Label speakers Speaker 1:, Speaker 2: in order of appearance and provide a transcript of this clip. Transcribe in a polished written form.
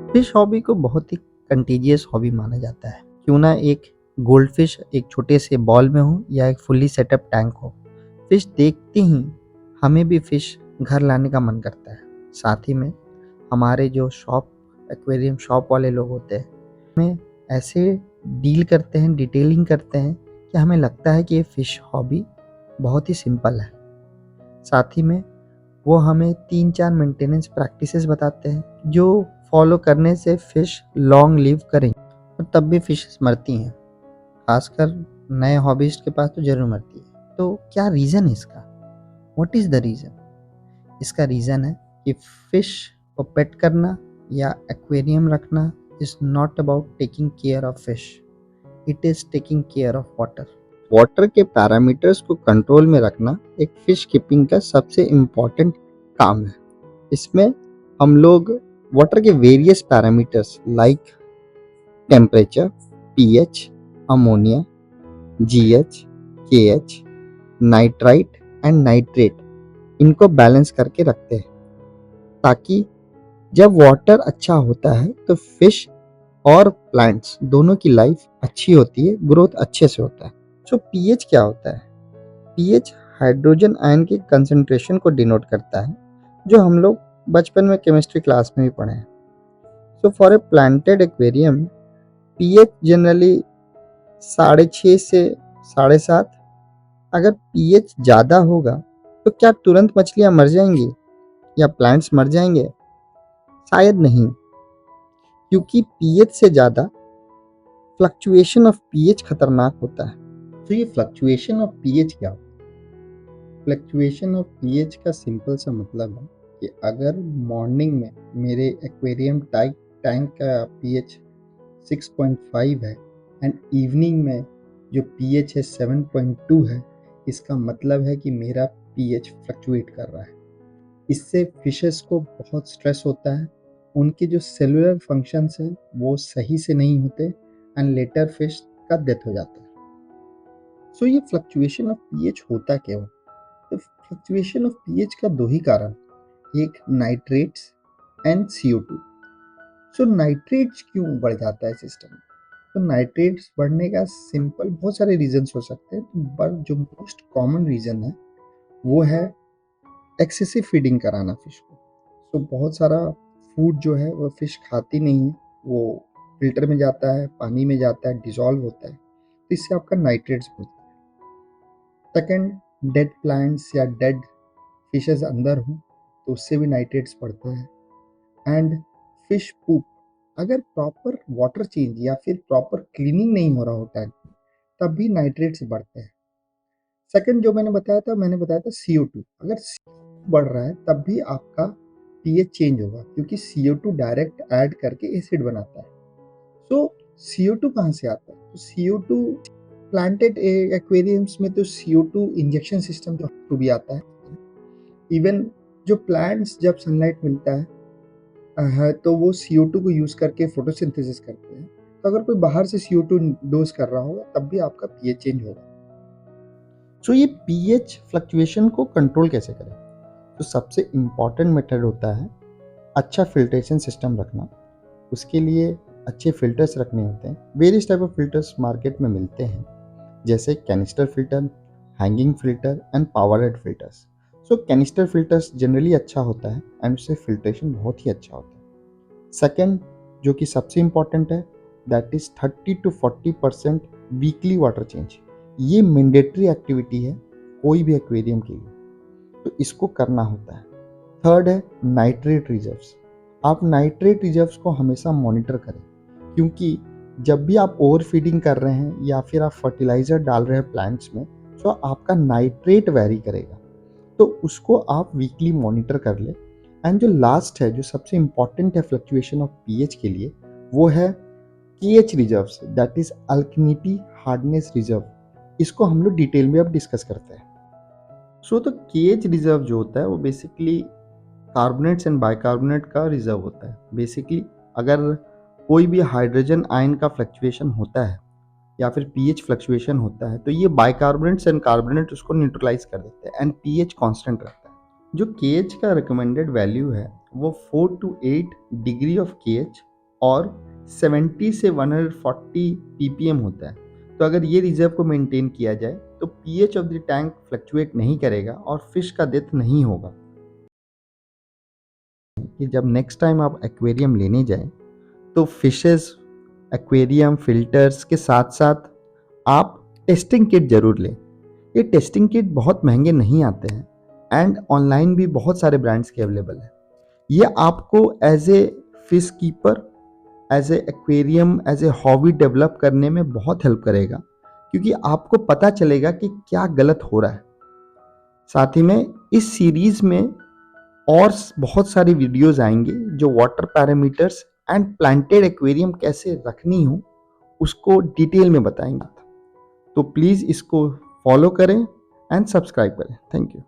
Speaker 1: Fish hobby को बहुत ही contagious hobby माना जाता है। क्यों ना एक गोल्डफिश एक छोटे से बॉल में हो या एक फुल्ली सेटअप टैंक हो, फिश देखते ही हमें भी फिश घर लाने का मन करता है। साथ ही में हमारे जो एक्वेरियम शॉप वाले लोग होते हैं, हमें ऐसे डील करते हैं, डिटेलिंग करते हैं कि हमें लगता है कि ये फिश हॉबी बहुत ही सिंपल है। साथ ही में वो हमें 3-4 मेंटेनेंस प्रैक्टिसेस बताते हैं जो फॉलो करने से फिश लॉन्ग लिव करेंगी, और तब भी फिशेस मरती हैं। खासकर नए हॉबिस्ट के पास तो जरूर मरती है। तो क्या रीज़न है इसका? What is the reason? इसका रीज़न है कि फिश को पेट करना या एक्वेरियम रखना is not about taking care of fish, it is taking care of water. Water के पैरामीटर्स को कंट्रोल में रखना एक फिश कीपिंग का सबसे इम्पोर्टेंट काम है। इसमें हम लोग वाटर के various parameters like temperature, pH, ammonia, GH, KH, nitrite and nitrate, इनको बैलेंस करके रखते हैं ताकि जब वाटर अच्छा होता है तो फिश और प्लांट्स दोनों की लाइफ अच्छी होती है, ग्रोथ अच्छे से होता है। सो पीएच क्या होता है? पीएच हाइड्रोजन आयन के कंसंट्रेशन को डिनोट करता है, जो हम लोग बचपन में केमिस्ट्री क्लास में भी पढ़े हैं। So for a planted aquarium, pH generally 6.5 से 7.5। अगर पीएच ज़्यादा होगा तो क्या तुरंत मछलियाँ मर जाएंगी या प्लांट्स मर जाएंगे? शायद नहीं, क्योंकि पीएच से ज़्यादा फ्लक्चुएशन ऑफ पीएच खतरनाक होता है। तो ये फ्लक्चुएशन ऑफ पीएच क्या होता है? फ्लक्चुएशन ऑफ पीएच का सिंपल सा मतलब है कि अगर मॉर्निंग में मेरे एक्वेरियम टैंक का पीएच 6.5 है एंड इवनिंग में जो पीएच है 7.2 है, इसका मतलब है कि मेरा पीएच फ्लक्चुएट कर रहा है। इससे फिशेस को बहुत स्ट्रेस होता है, उनके जो सेलुलर फंक्शंस हैं वो सही से नहीं होते एंड लेटर फिश का डेथ हो जाता है। सो ये फ्लक्चुएशन ऑफ पीएच होता क्यों? तो फ्लक्चुएशन ऑफ पीएच का दो ही कारण, एक nitrates and CO2। So nitrates क्यों बढ़ जाता है सिस्टम में? तो नाइट्रेट्स बढ़ने का सिंपल बहुत सारे रीजंस हो सकते हैं, बट जो मोस्ट कॉमन रीजन है वो है एक्सेसिव फीडिंग कराना फिश को। तो बहुत सारा फूड जो है वो फिश खाती नहीं है, वो फिल्टर में जाता है, पानी में जाता है, डिजॉल्व होता है, तो इससे आपका नाइट्रेट्स बढ़ता है। सेकेंड, डेड प्लांट्स या डेड फिशेस अंदर हो तो उससे भी नाइट्रेट्स बढ़ते हैं। एंड फिश पूप, अगर प्रॉपर वाटर चेंज या फिर प्रॉपर क्लीनिंग नहीं हो रहा हो टैंक में, तब भी नाइट्रेट्स बढ़ते हैं। सेकंड जो मैंने बताया था CO2, अगर CO2 बढ़ रहा है तब भी आपका पीएच चेंज होगा, क्योंकि CO2 डायरेक्ट ऐड करके एसिड बनाता है। तो CO2 कहाँ से आता है? तो CO2 प्लांटेड एक्वेरियम्स में तो CO2 इंजेक्शन सिस्टम जो भी आता है। इवन जो प्लांट्स जब सनलाइट मिलता है तो वो CO2 को यूज करके फोटोसिंथेसिस करते हैं। तो अगर कोई बाहर से CO2 डोज कर रहा होगा तब भी आपका पीएच चेंज होगा। तो ये पीएच फ्लक्चुएशन को कंट्रोल कैसे करें? तो सबसे इम्पॉर्टेंट मेथड होता है अच्छा फिल्ट्रेशन सिस्टम रखना। उसके लिए अच्छे फिल्टर्स रखने होते हैं। Various type of filters market में मिलते हैं, जैसे canister filter, hanging filter and power head filters. So canister filters generally अच्छा होता है एंड उससे फिल्ट्रेशन बहुत ही अच्छा होता है। सेकेंड, जो कि सबसे इम्पॉर्टेंट है, that is 30 to 40% weekly water change. ये मैंडेटरी एक्टिविटी है कोई भी एक्वेरियम के लिए, तो इसको करना होता है। थर्ड है नाइट्रेट रिजर्व्स। आप नाइट्रेट रिजर्व्स को हमेशा मॉनिटर करें, क्योंकि जब भी आप ओवर फीडिंग कर रहे हैं या फिर आप फर्टिलाइजर डाल रहे हैं प्लांट्स में, तो आपका नाइट्रेट वेरी करेगा, तो उसको आप वीकली मॉनिटर कर ले। एंड जो लास्ट है, जो सबसे इंपॉर्टेंट है फ्लक्चुएशन ऑफ पीएच के लिए, वो है KH reserves, that is alkalinity hardness reserve. इसको हम लोग डिटेल में अब डिस्कस करते हैं। सो तो केएच रिजर्व जो होता है वो बेसिकली कार्बोनेट्स एंड बाइकार्बोनेट का रिजर्व होता है। बेसिकली अगर कोई भी हाइड्रोजन आयन का फ्लक्चुएशन होता है या फिर पीएच फ्लक्चुएशन होता है, तो ये बाइकार्बोनेट्स एंड कार्बोनेट उसको न्यूट्रलाइज कर देते हैं एंड पीएच कांस्टेंट रहता है। जो केएच का रिकमेंडेड वैल्यू है वो 4 to 8 डिग्री ऑफ केएच और 70 से 140 ppm होता है। तो अगर ये रिजर्व को मेंटेन किया जाए तो pH of the tank fluctuate नहीं करेगा और फिश का डेथ नहीं होगा। कि जब नेक्स्ट टाइम आप एक्वेरियम लेने जाएं तो फिशेस, एक्वेरियम फिल्टर्स के साथ साथ आप टेस्टिंग किट जरूर लें। ये टेस्टिंग किट बहुत महंगे नहीं आते हैं एंड ऑनलाइन भी बहुत सारे ब्रांड्स के अवेलेबल है। ये आपको as a fish keeper, as a aquarium, as a hobby develop करने में बहुत हेल्प करेगा, क्योंकि आपको पता चलेगा कि क्या गलत हो रहा है। साथ ही में इस सीरीज में और बहुत सारी वीडियोस आएंगे जो water parameters and planted aquarium कैसे रखनी हो उसको डिटेल में बताएंगे। तो प्लीज़ इसको फॉलो करें एंड सब्सक्राइब करें। Thank you.